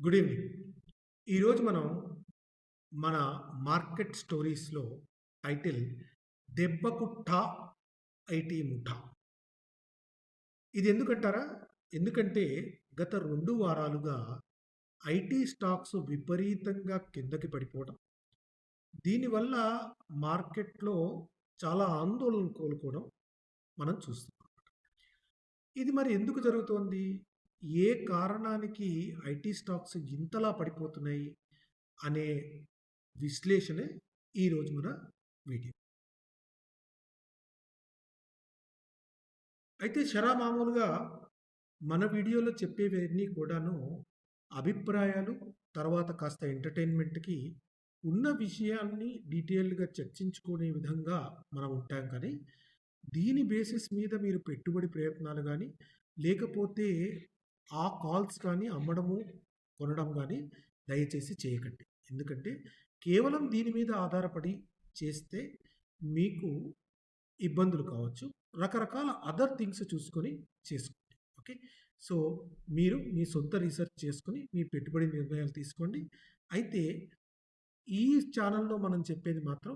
Good evening. ఈరోజు మనం మన మార్కెట్ స్టోరీస్‌లో టైటిల్ 'దెబ్బకు ఠా ఐటీ ముఠా'. ఇది ఎందుకంటారా? ఎందుకంటే గత 2 వారాలుగా ఐటీ స్టాక్స్ విపరీతంగా కిందకి పడిపోవడం. దీనివల్ల మార్కెట్‌లో చాలా ఆందోళన కోలుకోవడం మనం చూస్తున్నాం. ఇది మరి ఎందుకు జరుగుతోంది? ఏ కారణానికి ఐటీ స్టాక్స్ ఇంతలా పడిపోతున్నాయి? అనే విశ్లేషణే ఈరోజు మన వీడియో. అయితే మామూలుగా మన వీడియోలో చెప్పేవన్నీ కూడాను అభిప్రాయాలు, తర్వాత కాస్త ఎంటర్‌టైన్‌మెంట్‌కి ఉన్న విషయాల్ని డీటెయిల్డ్‌గా చర్చించుకునే విధంగా మనం ఉంటాం కానీ, దీని బేసిస్ మీద మీరు పెట్టుబడి ప్రయత్నాలు గానీ, లేకపోతే ఆ కాల్స్ కానీ అమ్మడము, కొనడం గానీ దయచేసి చేయకండి. ఎందుకంటే కేవలం దీని మీద ఆధారపడి చేస్తే మీకు ఇబ్బందులు కావచ్చు. రకరకాల అదర్ థింగ్స్ చూసుకొని చేసుకోండి. ఓకే. సో, మీరు మీ సొంత రీసెర్చ్ చేసుకొని మీ పెట్టుబడి నిర్ణయాలు తీసుకోండి. అయితే ఈ ఛానెల్‌లో మనం చెప్పేది మాత్రం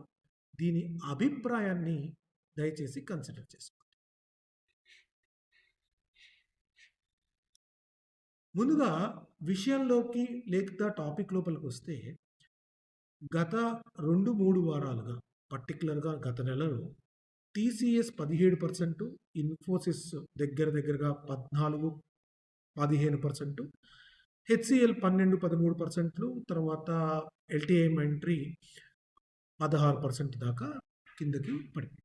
దీని అభిప్రాయాన్ని దయచేసి కన్సిడర్ చేసుకోండి. ముందుగా విషయంలోకి లేదా టాపిక్ లోపలికొస్తే గత 2, 3 వారాలుగా పర్టిక్యులర్‌గా గత నెలలో టీసీఎస్ 17%, ఇన్ఫోసిస్ దగ్గరగా 14, 15%, హెచ్‌సీఎల్ 12, 13%, తర్వాత ఎల్టీఐ మైంట్రీ 16% దాకా కిందకి పడిపోయింది.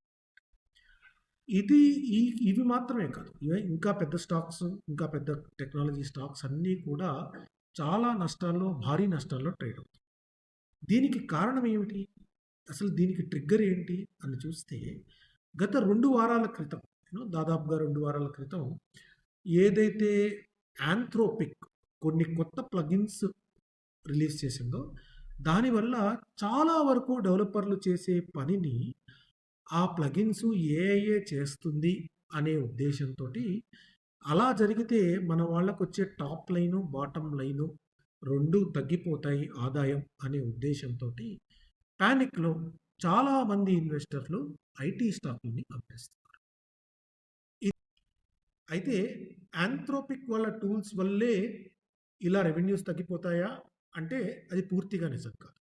ఇది ఈ ఇవి మాత్రమే కాదు. ఇంకా పెద్ద స్టాక్స్, ఇంకా పెద్ద టెక్నాలజీ స్టాక్స్ అన్నీ కూడా చాలా నష్టాల్లో, భారీ నష్టాల్లో ట్రేడ్ అవుతాయి. దీనికి కారణం ఏమిటి? అసలు దీనికి ట్రిగ్గర్ ఏంటి అని చూస్తే గత 2 వారాల క్రితం దాదాపుగా 2 వారాల క్రితం ఏదైతే యాంథ్రోపిక్ కొన్ని కొత్త ప్లగిన్స్ రిలీజ్ చేసిందో దానివల్ల చాలా వరకు డెవలపర్లు చేసే పనిని ఆ ప్లగిన్స్ ఏఐఏ చేస్తుంది అనే ఉద్దేశంతోటి అలా జరిగితే మన వాళ్ళకొచ్చే టాప్ లైను, బాటమ్ లైను 2 తగ్గిపోతాయి ఆదాయం అనే ఉద్దేశంతోటి పానిక్‌లో చాలామంది ఇన్వెస్టర్లు ఐటీ స్టాకుల్ని అమ్మేస్తున్నారు. అయితే యాంథ్రోపిక్ వాళ్ళ టూల్స్ వల్లే ఇలా రెవెన్యూస్ తగ్గిపోతాయా? అంటే అది పూర్తిగా నిజం కాదు.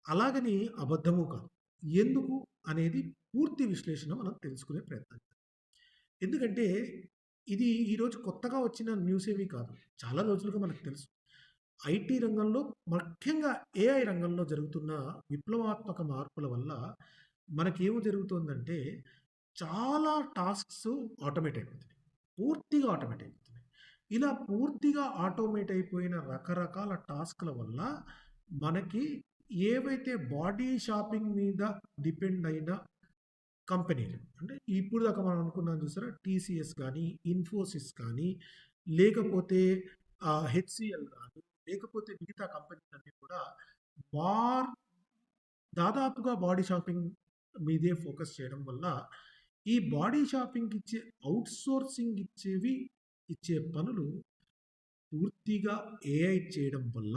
అలాగని అబద్ధము కాదు. ఎందుకు అనేది పూర్తి విశ్లేషణ మనం తెలుసుకునే ప్రయత్నం చేద్దాం. ఎందుకంటే ఇది ఈరోజు కొత్తగా వచ్చిన న్యూస్ ఏమీ కాదు. చాలా రోజులుగా మనకు తెలుసు. ఐటీ రంగంలో ముఖ్యంగా ఏఐ రంగంలో జరుగుతున్న విప్లవాత్మక మార్పుల వల్ల మనకేమి జరుగుతుందంటే చాలా టాస్క్స్ ఆటోమేట్ అయిపోతున్నాయి. పూర్తిగా ఆటోమేట్ అయిపోతున్నాయి. ఇలా పూర్తిగా ఆటోమేట్ అయిపోయిన రకరకాల టాస్క్‌ల వల్ల మనకి ఏవైతే బాడీ షాపింగ్ మీద డిపెండ్ అయిన కంపెనీలు అంటే ఇప్పుడు దాకా మనం అనుకున్నాం చూసారా? టీసీఎస్ కానీ, ఇన్ఫోసిస్ కానీ, లేకపోతే హెచ్‌సీఎల్ గానీ, లేకపోతే మిగతా కంపెనీలన్నీ కూడా వార్ దాదాపుగా బాడీ షాపింగ్ మీదే ఫోకస్ చేయడం వల్ల, ఈ బాడీ షాపింగ్‌కి ఇచ్చే ఔట్‌సోర్సింగ్ ఇచ్చే పనులు పూర్తిగా ఏఐ చేయడం వల్ల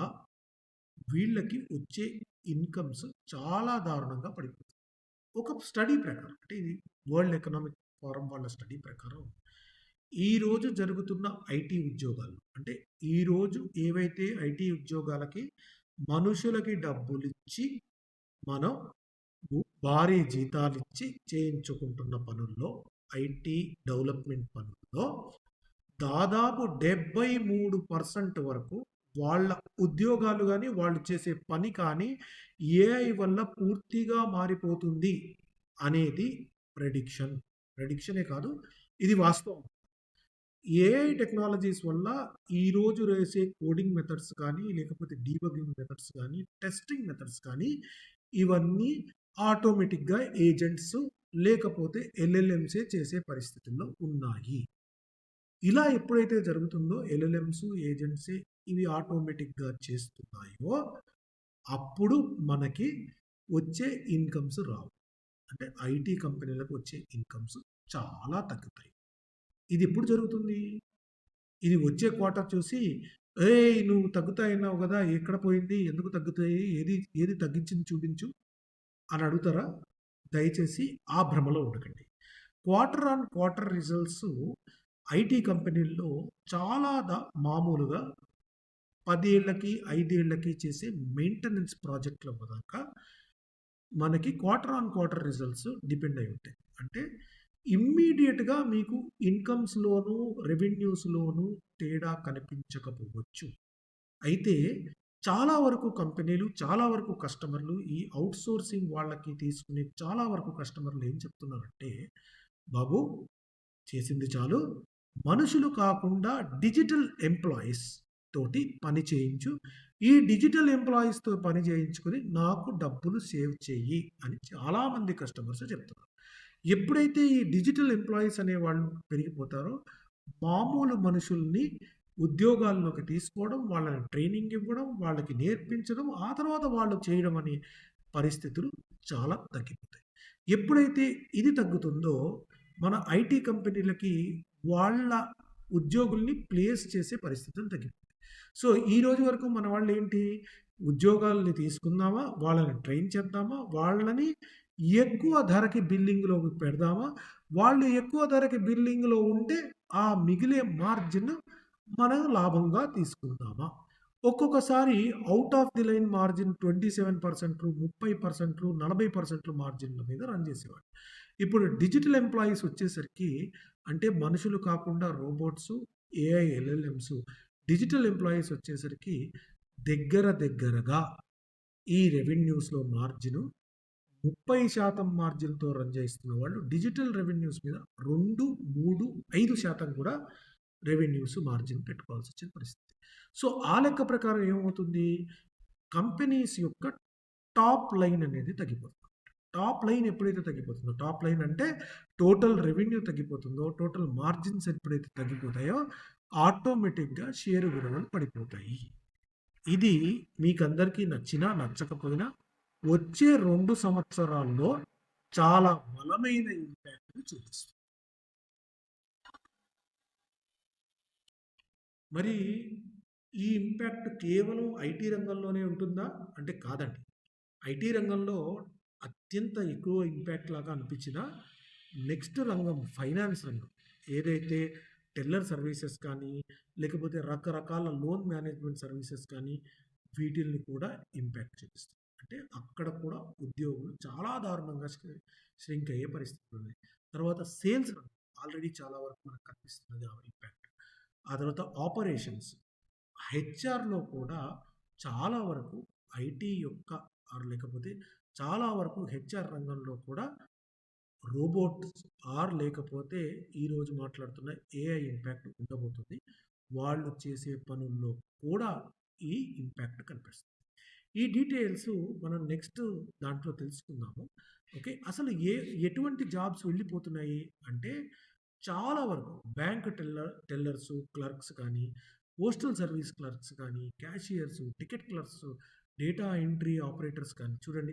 వీళ్ళకి వచ్చే ఇన్‌కమ్స్ చాలా దారుణంగా పడిపోతాయి. ఒక స్టడీ ప్రకారం అంటే ఇది వరల్డ్ ఎకనామిక్ ఫోరం వాళ్ళ స్టడీ ప్రకారం ఈరోజు జరుగుతున్న ఐటీ ఉద్యోగాలు అంటే ఈరోజు ఏవైతే ఐటీ ఉద్యోగాలకి మనుషులకి డబ్బులిచ్చి మనం భారీ జీతాలిచ్చి చేయించుకుంటున్న పనుల్లో ఐటీ డెవలప్మెంట్ పనుల్లో దాదాపు 73% వరకు వాళ్ళ ఉద్యోగాలు గానీ, వాళ్ళు చేసే పని కానీ ఏఐ వల్ల పూర్తిగా మారిపోతుంది అనేది ప్రెడిక్షన్. ప్రెడిక్షనే కాదు, ఇది వాస్తవం. ఏఐ టెక్నాలజీస్ వల్ల ఈరోజు వేసే కోడింగ్ మెథడ్స్ కానీ, లేకపోతే డీబగ్గింగ్ మెథడ్స్ కానీ, టెస్టింగ్ మెథడ్స్ కానీ, ఇవన్నీ ఆటోమేటిక్‌గా ఏజెంట్స్ లేకపోతే ఎల్ఎల్ఎంసే చేసే పరిస్థితుల్లో ఉన్నాయి. ఇలా ఎప్పుడైతే జరుగుతుందో ఎల్ఎల్ఎంస్, ఏజెంట్సే ఇవి ఆటోమేటిక్‌గా చేస్తున్నాయో, అప్పుడు మనకి వచ్చే ఇన్‌కమ్స్ రావు. అంటే ఐటీ కంపెనీలకు వచ్చే ఇన్‌కమ్స్ చాలా తగ్గుతాయి. ఇది ఎప్పుడు జరుగుతుంది? ఇది వచ్చే క్వార్టర్ చూసి "ఏయ్! నువ్వు తగ్గుతాయన్నావు గదా! ఎక్కడ పోయింది? ఎందుకు తగ్గుతాయి? ఏది ఏది తగ్గించింది చూపించు" అని అడుగుతారా? దయచేసి ఆ భ్రమలో ఉండకండి. Quarter on quarter results IT కంపెనీల్లో చాలా మామూలుగా 10 ఏళ్లకి, 5 ఏళ్లకి చేసే మెయింటెనెన్స్ ప్రాజెక్ట్‌ల దాకా మనకి quarter on quarter results depend అయి ఉంటాయి. అంటే ఇమ్మీడియేట్‌గా మీకు ఇన్‌కమ్స్‌లోను, రెవెన్యూస్‌లోను తేడా కనిపించకపోవచ్చు. అయితే చాలా వరకు కంపెనీలు, చాలా వరకు కస్టమర్లు ఈ ఔట్‌సోర్సింగ్ వాళ్ళకి తీసుకునే చాలా వరకు కస్టమర్లు ఏం చెప్తున్నారంటే, "బాబు చేసింది చాలు. మనుషులు కాకుండా డిజిటల్ ఎంప్లాయీస్ తోటి పని చేయించు. ఈ డిజిటల్ ఎంప్లాయీస్‌తో పని చేయించుకొని నాకు డబ్బులు సేవ్ చెయ్యి" అని చాలామంది కస్టమర్స్ చెప్తున్నారు. ఎప్పుడైతే ఈ డిజిటల్ ఎంప్లాయీస్ అనేవాళ్ళు పెరిగిపోతారో, మామూలు మనుషుల్ని ఉద్యోగాల్లోకి తీసుకోవడం, వాళ్ళని ట్రైనింగ్ ఇవ్వడం, వాళ్ళకి నేర్పించడం, ఆ తర్వాత వాళ్ళు చేయడం అనే పరిస్థితులు చాలా తగ్గిపోతాయి. ఎప్పుడైతే ఇది తగ్గుతుందో, మన ఐటీ కంపెనీలకి వాళ్ళ ఉద్యోగుల్ని ప్లేస్ చేసే పరిస్థితులు తగ్గిపోతాయి. సో, ఈ రోజు వరకు మన వాళ్ళేంటి, ఉద్యోగాల్ని తీసుకుందామా, వాళ్ళని ట్రైన్ చేద్దామా, వాళ్ళని ఎక్కువ ధరకి బిల్లింగ్‌లోకి పెడదామా, వాళ్ళు ఎక్కువ ధరకి బిల్లింగ్‌లో ఉంటే, ఆ మిగిలే మార్జిన్ మనం లాభంగా తీసుకుందామా? ఒక్కొక్కసారి out of the line margin 27%, 30%, 40% మార్జిన్‌ల మీద రన్ చేసేవాళ్ళు. ఇప్పుడు డిజిటల్ ఎంప్లాయీస్ వచ్చేసరికి అంటే మనుషులు కాకుండా రోబోట్సు, ఏఐ, ఎల్ఎల్ఎమ్స్ డిజిటల్ ఎంప్లాయీస్ వచ్చేసరికి దగ్గరగా ఈ రెవెన్యూస్‌లో మార్జిను 30% మార్జిన్‌తో రన్ చేస్తున్న వాళ్ళు డిజిటల్ రెవెన్యూస్ మీద 2, 3, 5% కూడా రెవెన్యూస్ మార్జిన్ పెట్టుకోవాల్సొచ్చిన పరిస్థితి. సో, ఆ లెక్క ప్రకారం ఏమవుతుంది? కంపెనీస్ యొక్క టాప్ లైన్ అనేది తగ్గిపోతుంది. టాప్ లైన్ ఎప్పుడైతే తగ్గిపోతుందో, టాప్ లైన్ అంటే టోటల్ రెవెన్యూ తగ్గిపోతుందో, టోటల్ మార్జిన్స్ ఎప్పుడైతే తగ్గిపోతాయో, ఆటోమేటిక్‌గా షేరు విలువలు పడిపోతాయి. ఇది మీకందరికీ నచ్చినా, నచ్చకపోయినా వచ్చే 2 సంవత్సరాల్లో చాలా బలమైన ఇంపాక్ట్‌ని చూపిస్తుంది. మరి ఈ ఇంపాక్ట్ కేవలం ఐటీ రంగంలోనే ఉంటుందా? అంటే కాదండి. ఐటీ రంగంలో అత్యంత ఎక్కువ ఇంపాక్ట్ లాగా అనిపించిన నెక్స్ట్ రంగం ఫైనాన్స్ రంగం. ఏదైతే టెల్లర్ సర్వీసెస్ కానీ, లేకపోతే రకరకాల లోన్ మేనేజ్మెంట్ సర్వీసెస్ కానీ, వీటిల్ని కూడా ఇంపాక్ట్ చూపిస్తుంది. అంటే అక్కడ కూడా ఉద్యోగులు చాలా దారుణంగా ష్రింక్ అయ్యే పరిస్థితులు ఉన్నాయి. తర్వాత సేల్స్ రంగం ఆల్రెడీ చాలా వరకు మనకు కనిపిస్తున్నది ఆ ఇంపాక్ట్. ఆ తర్వాత ఆపరేషన్స్, హెచ్ఆర్‌లో కూడా చాలా వరకు ఐటీ యొక్క లేకపోతే చాలా వరకు హెచ్ఆర్ రంగంలో కూడా రోబోట్స్ లేకపోతే ఈరోజు మాట్లాడుతున్న ఏఐ ఇంపాక్ట్ ఉండబోతుంది. వాళ్ళు చేసే పనుల్లో కూడా ఈ ఇంపాక్ట్ కనిపిస్తుంది. ఈ డీటెయిల్స్ మనం నెక్స్ట్ దాంట్లో తెలుసుకుందాము. ఓకే. అసలు ఎటువంటి జాబ్స్ వెళ్ళిపోతున్నాయి అంటే చాలా వరకు బ్యాంక్ టెల్లర్సు, క్లర్క్స్ కానీ, పోస్టల్ సర్వీస్ క్లర్క్స్ కానీ, cashiers, ticket clerks, data entry operators కానీ చూడండి.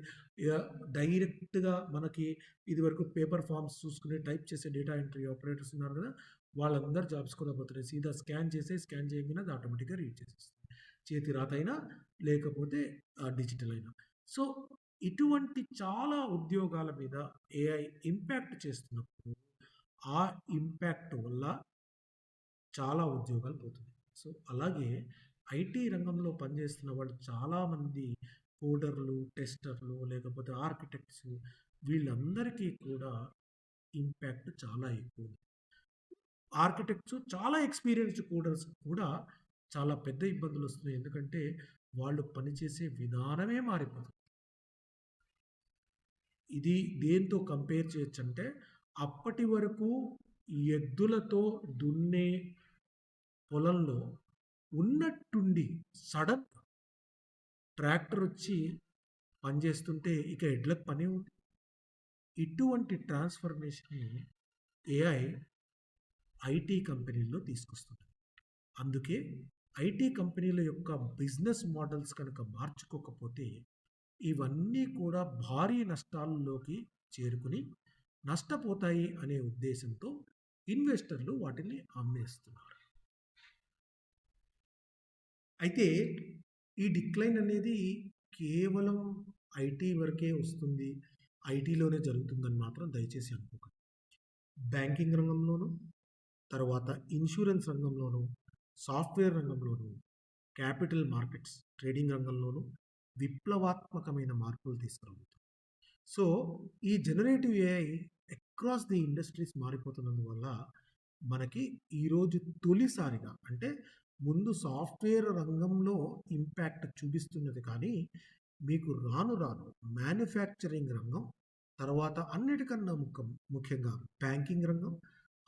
ఆహ్, డైరెక్ట్‌గా మనకి ఇదివరకు పేపర్ ఫార్మ్స్ చూసుకుని టైప్ చేసే డేటా ఎంట్రీ ఆపరేటర్స్ ఉన్నారు కదా! వాళ్ళందరి జాబ్స్ కూడా పోతున్నాయి. సీదా స్కాన్ చేయంగానే అది ఆటోమేటిక్‌గా రీడ్ చేసేస్తుంది. చేతి రాత అయినా, లేకపోతే డిజిటల్ అయినా. సో, ఇటువంటి చాలా ఉద్యోగాల మీద ఏఐ ఇంపాక్ట్ చేస్తున్నప్పుడు, ఆ ఇంపాక్ట్ వల్ల చాలా ఉద్యోగాలు పోతున్నాయి. సో, అలాగే ఐటీ రంగంలో పనిచేస్తున్న వాళ్ళు చాలామంది కోడర్లు, టెస్టర్లు లేకపోతే ఆర్కిటెక్ట్స్ వీళ్ళందరికీ కూడా ఇంపాక్ట్ చాలా ఎక్కువ. ఆర్కిటెక్ట్స్ చాలా ఎక్స్‌పీరియన్స్‌డ్ కోడర్స్ కూడా చాలా పెద్ద ఇబ్బందులొస్తున్నాయి. ఎందుకంటే వాళ్ళు పనిచేసే విధానమే మారిపోతుంది. ఇది దేనితో కంపేర్ చేయొచ్చంటే అప్పటి వరకు ఎద్దులతో దున్నే పొలంలో ఉన్నట్టుండి సడెన్‌గా ట్రాక్టరొచ్చి పనిచేస్తుంటే ఇక ఎడ్లకు పనే ఉంది. ఇటువంటి ట్రాన్స్‌ఫర్మేషన్‌ని ఏఐ ఐటీ కంపెనీల్లో తీసుకొస్తుంది. అందుకే ఐటీ కంపెనీల యొక్క బిజినెస్ మోడల్స్ కనుక మార్చుకోకపోతే ఇవన్నీ కూడా భారీ నష్టాల్లోకి చేరుకుని నష్టపోతాయి అనే ఉద్దేశంతో ఇన్వెస్టర్లు వాటిని అమ్మేస్తున్నారు. అయితే ఈ డిక్లైన్ అనేది కేవలం ఐటీ వరకే వస్తుంది. ఐటీలోనే జరుగుతుందని మాత్రం దయచేసి అనుకోకండి. బ్యాంకింగ్ రంగంలోను, తర్వాత ఇన్సూరెన్స్ రంగంలోను, సాఫ్ట్‌వేర్ రంగంలోను, క్యాపిటల్ మార్కెట్స్ ట్రేడింగ్ రంగంలోను విప్లవాత్మకమైన మార్పులు తీసుకురాబోతుంది. సో, ఈ generative AI across the industries మారిపోతున్నందువల్ల మనకి ఈరోజు తొలిసారిగా అంటే ముందు సాఫ్ట్‌వేర్ రంగంలో ఇంపాక్ట్ చూపిస్తున్నది కానీ, మీకు రాను రాను మ్యానుఫ్యాక్చరింగ్ రంగం, తర్వాత అన్నిటికన్నా ముఖ్యంగా బ్యాంకింగ్ రంగం,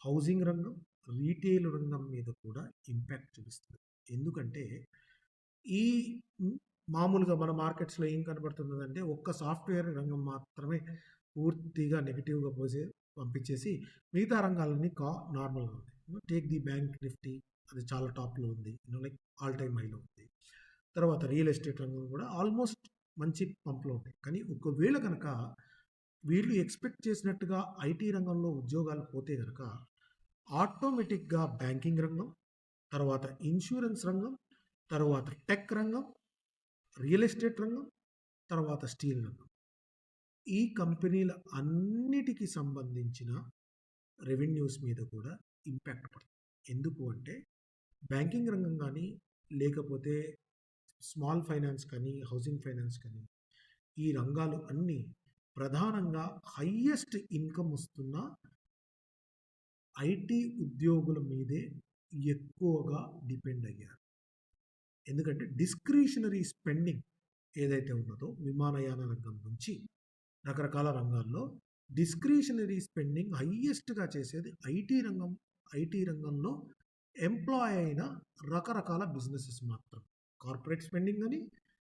హౌసింగ్ రంగం, రీటైల్ రంగం మీద కూడా ఇంపాక్ట్ చూపిస్తుంది. ఎందుకంటే ఈ మామూలుగా మన మార్కెట్స్‌లో ఏం కనబడుతున్నదంటే ఒక్క సాఫ్ట్‌వేర్ రంగం మాత్రమే పూర్తిగా నెగెటివ్‌గా పంపించేసి మిగతా రంగాలన్నీ నార్మల్‌గా ఉన్నాయి. టేక్ ది బ్యాంక్ నిఫ్టీ అది చాలా టాప్‌లో ఉంది. లైక్ ఆల్ టైమ్ హైలో ఉంది. తర్వాత రియల్ ఎస్టేట్ రంగం కూడా ఆల్మోస్ట్ మంచి పంప్‌లో ఉంది. కానీ ఒకవేళ గనక వీళ్ళు ఎక్స్‌పెక్ట్ చేసినట్టుగా ఐటీ రంగంలో ఉద్యోగాలు పోతే గనక ఆటోమేటిక్‌గా బ్యాంకింగ్ రంగం, తర్వాత ఇన్సూరెన్స్ రంగం, తర్వాత టెక్ రంగం, రియల్ ఎస్టేట్ రంగం, తర్వాత స్టీల్ రంగం. ఈ కంపెనీల అన్నిటికి సంబంధించిన రెవెన్యూస్ మీద కూడా ఇంపాక్ట్ పడుతుంది. ఎందుకు అంటే బ్యాంకింగ్ రంగం కానీ, లేకపోతే స్మాల్ ఫైనాన్స్ కానీ, హౌసింగ్ ఫైనాన్స్ కానీ, ఈ రంగాలు అన్నీ ప్రధానంగా హైయెస్ట్ ఇన్కమ్ వస్తున్న ఐటీ ఉద్యోగుల మీదే ఎక్కువగా డిపెండ్ అయ్యారు. ఎందుకంటే డిస్క్రిషనరీ స్పెండింగ్ ఏదైతే ఉన్నదో విమానయాన రంగం నుంచి రకరకాల రంగాల్లో డిస్క్రిషనరీ స్పెండింగ్ హైయెస్ట్గా చేసేది ఐటీ రంగం. ఐటీ రంగంలో ఎంప్లాయ్ అయిన రకరకాల బిజినెసెస్ మాత్రం. కార్పొరేట్ స్పెండింగ్ అని,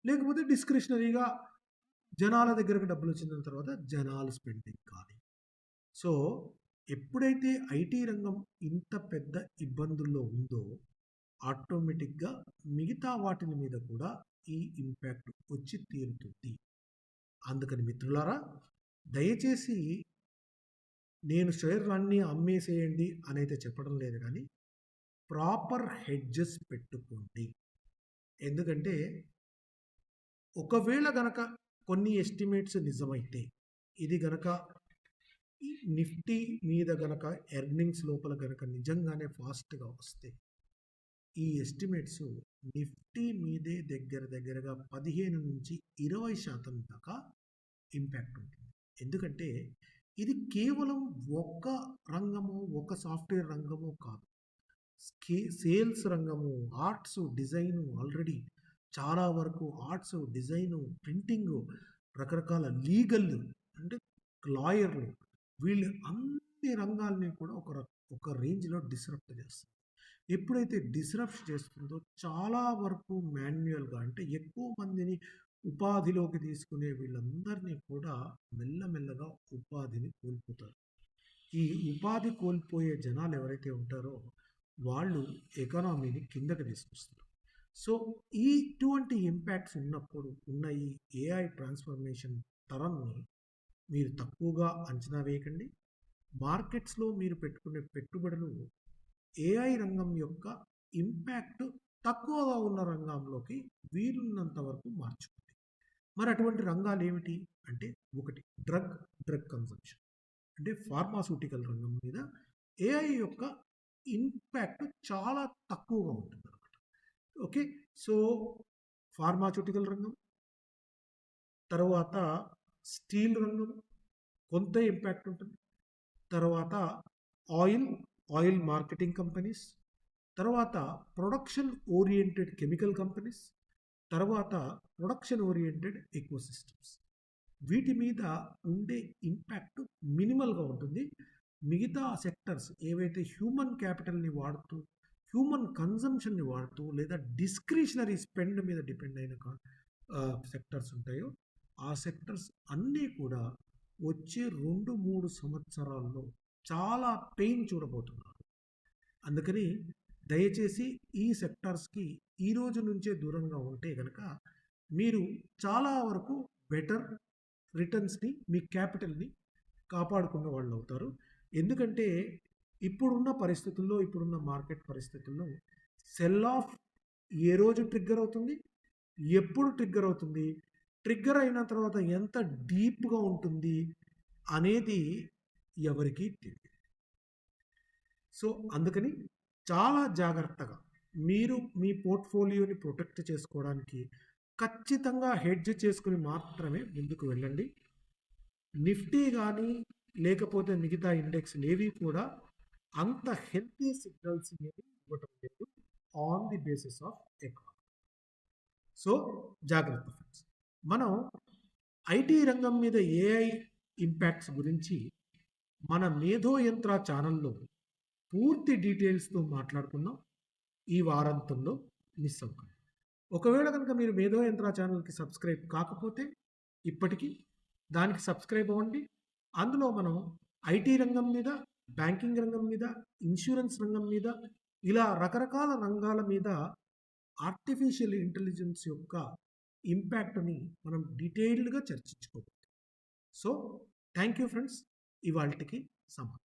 లేకపోతే డిస్క్రిషనరీగా జనాల దగ్గరకు డబ్బులు వచ్చిన తర్వాత జనాలు స్పెండింగ్ కానీ. సో, ఎప్పుడైతే ఐటీ రంగం ఇంత పెద్ద ఇబ్బందుల్లో ఉందో ఆటోమేటిక్‌గా మిగతా వాటిల మీద కూడా ఈ ఇంపాక్ట్ వచ్చి తీరుతుంది. అందుకని మిత్రులారా, దయచేసి నేను షేర్లన్నీ అమ్మేసేయండి అనైతే చెప్పడం లేదు కానీ, ప్రాపర్ హెడ్జెస్ పెట్టుకోండి. ఎందుకంటే, ఒకవేళ గనక కొన్ని ఎస్టిమేట్స్ నిజమైతే, ఇది గనక ఈ నిఫ్టీ మీద గనక ఎర్నింగ్స్ లోపల గనక నిజంగానే ఫాస్ట్‌గా వస్తే, ఈ ఎస్టిమేట్స్ నిఫ్టీ మీదే దగ్గరగా 15-20% దాకా ఇంపాక్ట్ ఉంటుంది. ఎందుకంటే ఇది కేవలం ఒక రంగము, ఒక సాఫ్ట్‌వేర్ రంగము కాదు. సేల్స్ రంగము, ఆర్ట్స్, డిజైను ఆల్రెడీ చాలా వరకు ఆర్ట్స్, డిజైను, ప్రింటింగు, రకరకాల లీగల్ అంటే లాయర్లు వీళ్ళు అన్ని రంగాల్ని కూడా ఒక రేంజ్‌లో డిస్రప్ట్ చేస్తుంది. ఎప్పుడైతే డిస్రప్ట్ చేస్తుందో చాలా వరకు మాన్యుయల్‌గా అంటే ఎక్కువ మందిని ఉపాధిలోకి తీసుకునే వీళ్ళందరినీ కూడా మెల్లమెల్లగా ఉపాధిని కోల్పోతారు. ఈ ఉపాధి కోల్పోయే జనాలు ఎవరైతే ఉంటారో వాళ్ళు ఎకానమీని కిందకి తీసుకొస్తారు. సో, ఇటువంటి ఇంపాక్ట్స్ ఉన్నప్పుడు ఉన్న ఈ ఏఐ ట్రాన్స్ఫర్మేషన్ తరంని మీరు తక్కువగా అంచనా వేయకండి. మార్కెట్స్‌లో మీరు పెట్టుకునే పెట్టుబడులు ఏఐ రంగం యొక్క ఇంపాక్ట్ తక్కువగా ఉన్న రంగంలోకి వీలున్నంత వరకు మార్చుకోండి. మరి అటువంటి రంగాలు ఏమిటి అంటే, ఒకటి డ్రగ్ కన్సంప్షన్ అంటే ఫార్మాస్యూటికల్ రంగం మీద ఏఐ యొక్క ఇంపాక్ట్ చాలా తక్కువగా ఉంటుందన్నమాట. ఓకే. సో, ఫార్మాస్యూటికల్ రంగం, తర్వాత స్టీల్ రంగం కొంత ఇంపాక్ట్ ఉంటుంది. తర్వాత ఆయిల్, ఆయిల్ మార్కెటింగ్ కంపెనీస్, తర్వాత ప్రొడక్షన్ ఓరియెంటెడ్ కెమికల్ కంపెనీస్, తర్వాత ప్రొడక్షన్ ఓరియెంటెడ్ ఎకోసిస్టమ్స్. వీటి మీద ఉండే ఇంపాక్ట్ మినిమల్‌గా ఉంటుంది. మిగతా సెక్టర్స్ ఏవైతే హ్యూమన్ క్యాపిటల్‌ని వాడుతూ, హ్యూమన్ కన్జంప్షన్‌ని వాడుతూ లేదా డిస్క్రిషనరీ స్పెండ్ మీద డిపెండ్ అయిన సెక్టర్స్ ఉంటాయో, ఆ సెక్టర్స్ అన్నీ కూడా వచ్చే 2, 3 సంవత్సరాల్లో చాలా పెయిన్ చూడబోతున్నారు. అందుకని దయచేసి ఈ సెక్టార్స్‌కి ఈ రోజు నుంచే దూరంగా ఉంటే గనక మీరు చాలా వరకు బెటర్ రిటర్న్స్‌ని మీ క్యాపిటల్‌ని కాపాడుకున్న వాళ్ళవుతారు. ఎందుకంటే ఇప్పుడున్న పరిస్థితుల్లో, ఇప్పుడున్న మార్కెట్ పరిస్థితుల్లో సెల్ ఆఫ్ ఏ రోజు ట్రిగ్గర్ అవుతుంది? ఎప్పుడు ట్రిగ్గర్ అవుతుంది? ట్రిగ్గర్ అయిన తర్వాత ఎంత డీప్‌గా ఉంటుంది అనేది ఎవరికీ తెలీదు. సో, అందుకని చాలా జాగ్రత్తగా మీరు మీ పోర్ట్‌ఫోలియోని ప్రొటెక్ట్ చేసుకోవడానికి ఖచ్చితంగా హెడ్జ్ చేసుకొని మాత్రమే ముందుకు వెళ్ళండి. నిఫ్టీ గానీ, లేకపోతే మిగతా ఇండెక్స్‌లేవి కూడా అంత హెల్తీ సిగ్నల్స్ ఏమి ఇవ్వటం లేదు on the basis of economy. So, జాగ్రత్త ఫ్రెండ్స్. మనం ఐటీ రంగం మీద ఏఐ ఇంపాక్ట్స్ గురించి మన మేధో యంత్ర ఛానల్‌లో పూర్తి డీటెయిల్స్‌తో మాట్లాడుకున్నాం. ఈ వారాంతంలో మిస్ అవ్వకండి. ఒకవేళ కనుక మీరు మేధో యంత్ర ఛానల్‌కి సబ్స్క్రైబ్ కాకపోతే ఇప్పటికి దానికి సబ్స్క్రైబ్ అవ్వండి. అందులో మనం ఐటీ రంగం మీద, బ్యాంకింగ్ రంగం మీద, ఇన్సూరెన్స్ రంగం మీద ఇలా రకరకాల రంగాల మీద ఆర్టిఫిషియల్ ఇంటెలిజెన్స్ యొక్క ఇంపాక్ట్‌ని మనం డీటెయిల్డ్‌గా చర్చించుకోబోతున్నాం. So, thank you friends. ఇవాల్టికి సమాప్తం.